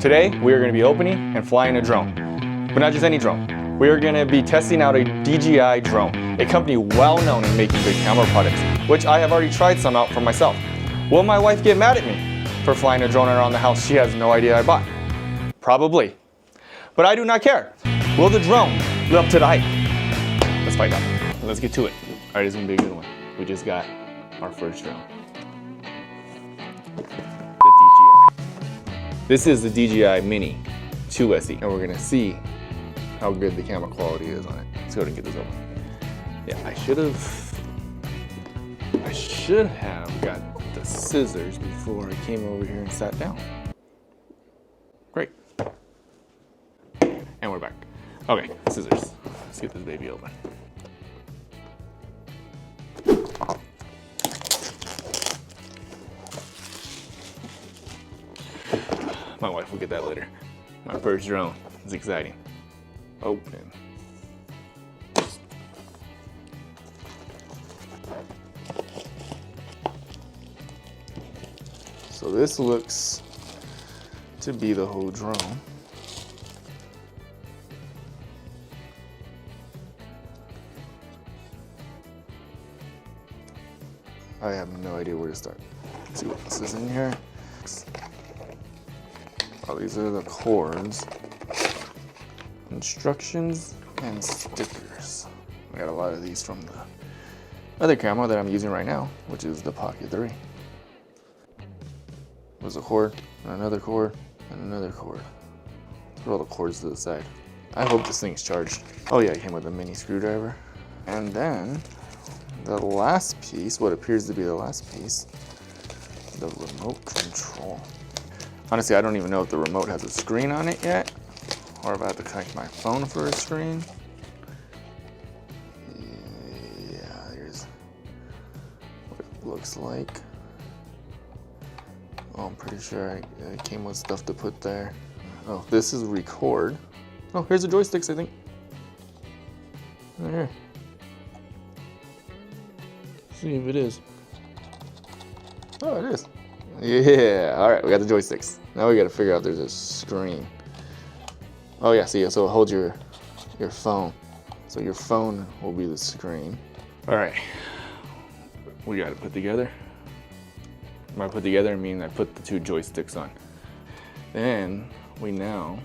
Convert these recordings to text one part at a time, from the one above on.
Today, we are going to be opening and flying a drone, but not just any drone. We are going to be testing out a DJI drone, a company well known in making good camera products, which I have already tried some out for myself. Will my wife get mad at me for flying a drone around the house she has no idea I bought? Probably. But I do not care. Will the drone live up to the hype? Let's find out. Let's get to it. All right, it's going to be a good one. We just got our first drone. The DJI. This is the DJI Mini 2SE, and we're gonna see how good the camera quality is on it. Let's go ahead and get this open. Yeah, I should have got the scissors before I came over here and sat down. Great. And we're back. Okay, scissors. Let's get this baby open. My wife will get that later. My first drone. It's exciting. Open. So this looks to be the whole drone. I have no idea where to start. Let's see what this is in here. Oh, these are the cords, instructions, and stickers. I got a lot of these from the other camera that I'm using right now, which is the Pocket 3. There's a cord, and another cord, and another cord. Put all the cords to the side. I hope this thing's charged. Oh yeah, it came with a mini screwdriver. And then, the last piece, what appears to be the last piece, the remote control. Honestly, I don't even know if the remote has a screen on it yet, or if I have to connect my phone for a screen. Yeah, here's what it looks like. Oh, I'm pretty sure it came with stuff to put there. Oh, this is record. Oh, here's the joysticks, I think. Right here. See if it is. Oh, it is. Yeah, all right, we got the joysticks. Now we gotta figure out there's a screen. Oh yeah, see, so it holds your phone. So your phone will be the screen. All right, we got it put together. By put together, I mean I put the two joysticks on. Then we now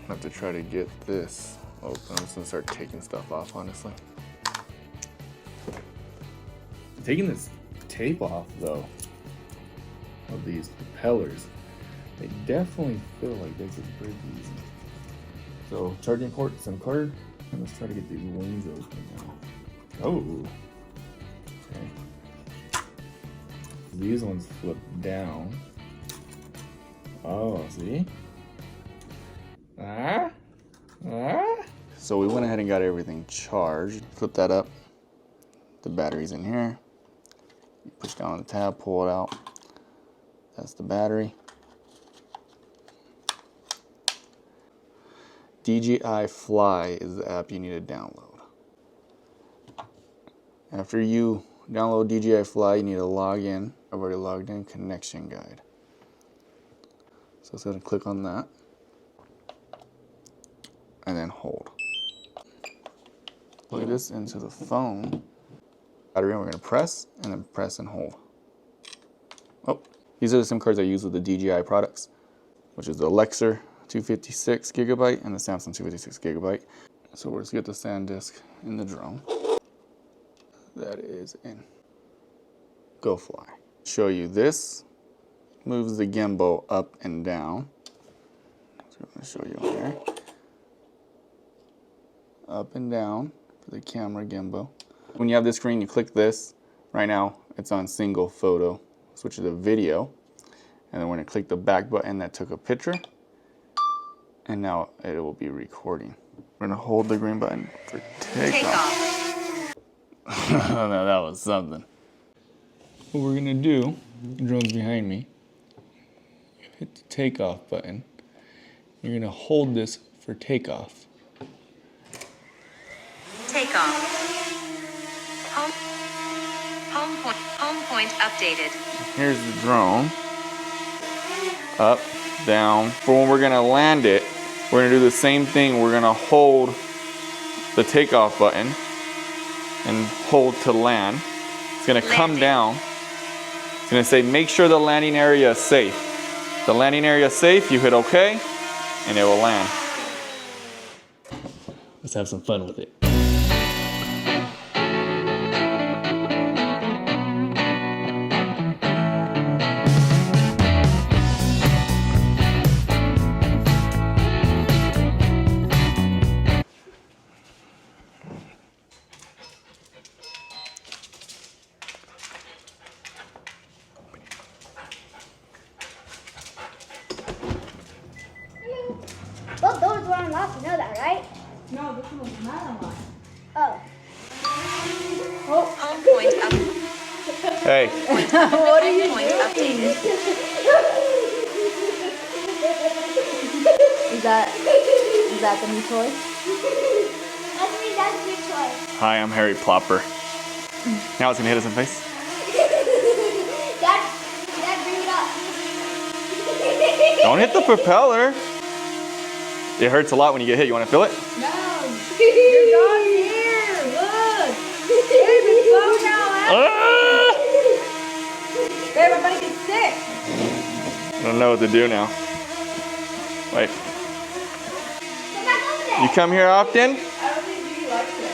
have to try to get this open. I'm just gonna start taking stuff off, honestly. Taking this tape off though of these propellers, they definitely feel like this is pretty easy. So charging port, SIM card, and let's try to get these wings open now. Oh, okay. These ones flip down. Oh, see? So we went ahead and got everything charged. Flip that up. The battery's in here. You push down on the tab, pull it out. That's the battery. DJI Fly is the app you need to download. After you download DJI Fly, you need to log in. I've already logged in, connection guide. So let's go ahead and click on that. And then hold. Plug this into the phone. Battery, and we're gonna press, and then press and hold. Oh, these are the SIM cards I use with the DJI products, which is the Lexer 256 gigabyte and the Samsung 256 gigabyte. So we'll just get the SanDisk in the drone. That is in. Go fly. Show you this moves the gimbal up and down. So I'm gonna show you here. Up and down for the camera gimbal. When you have this screen, you click this. Right now, it's on single photo. Switch it to video. And then we're gonna click the back button that took a picture. And now it will be recording. We're gonna hold the green button for takeoff. Now that was something. What we're gonna do, the drone's behind me. Hit the takeoff button. You're gonna hold this for takeoff. Takeoff. Home point updated. Here's the drone. up, down. For when we're gonna land it, we're gonna do the same thing. We're gonna hold the takeoff button and hold to land. It's gonna come down. It's gonna say, make sure the landing area is safe. The landing area is safe, you hit OK, and it will land. Let's have some fun with it. Both doors were unlocked, you know that, right? No, this one was not unlocked. Oh. Home point up. Hey, What are you Point doing? updated. Is that the new toy? That's me, that's your choice. hi, I'm Harry Plopper. Now it's gonna hit us in the face. Dad, bring it up. Don't hit the propeller. It hurts a lot when you get hit. You wanna feel it? No. Your dog's here. Look. Babe, it's slow now. Ah! Babe, I'm gonna get sick. I don't know what to do now. Wait, Come back over there. you come here often? I don't think Judy likes it.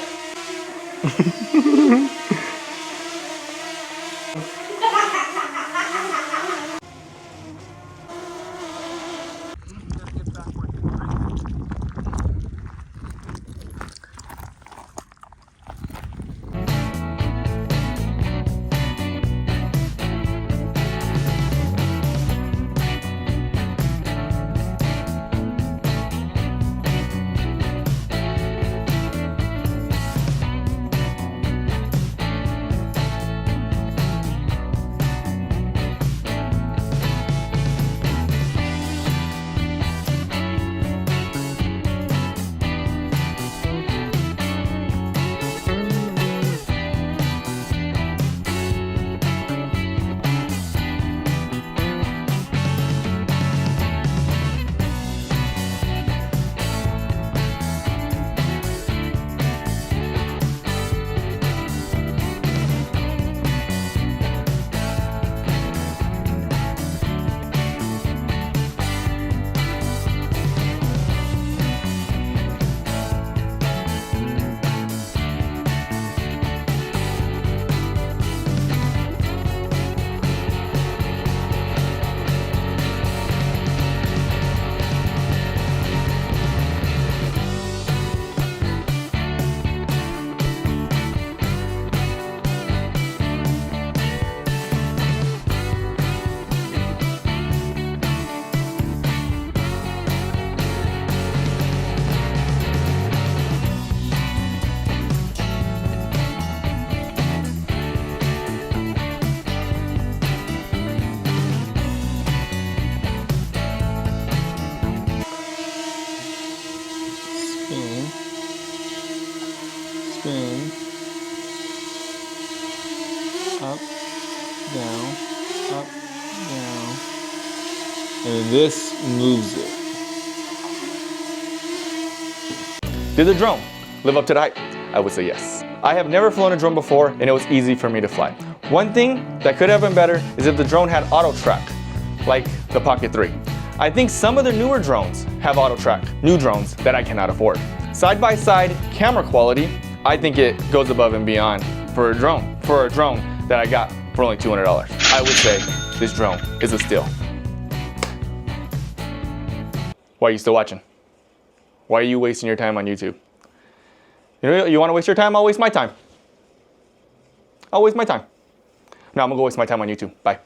Spin. Up, down, up, down. And this moves it. Did the drone live up to the hype? I would say yes. I have never flown a drone before and it was easy for me to fly. One thing that could have been better is if the drone had auto track, like the Pocket 3. I think some of the newer drones have auto track, new drones that I cannot afford. Side by side camera quality, I think it goes above and beyond for a drone that I got for only $200. I would say this drone is a steal. Why are you still watching? Why are you wasting your time on YouTube? You want to waste your time? I'll waste my time. I'll waste my time. No, I'm gonna go waste my time on YouTube. Bye.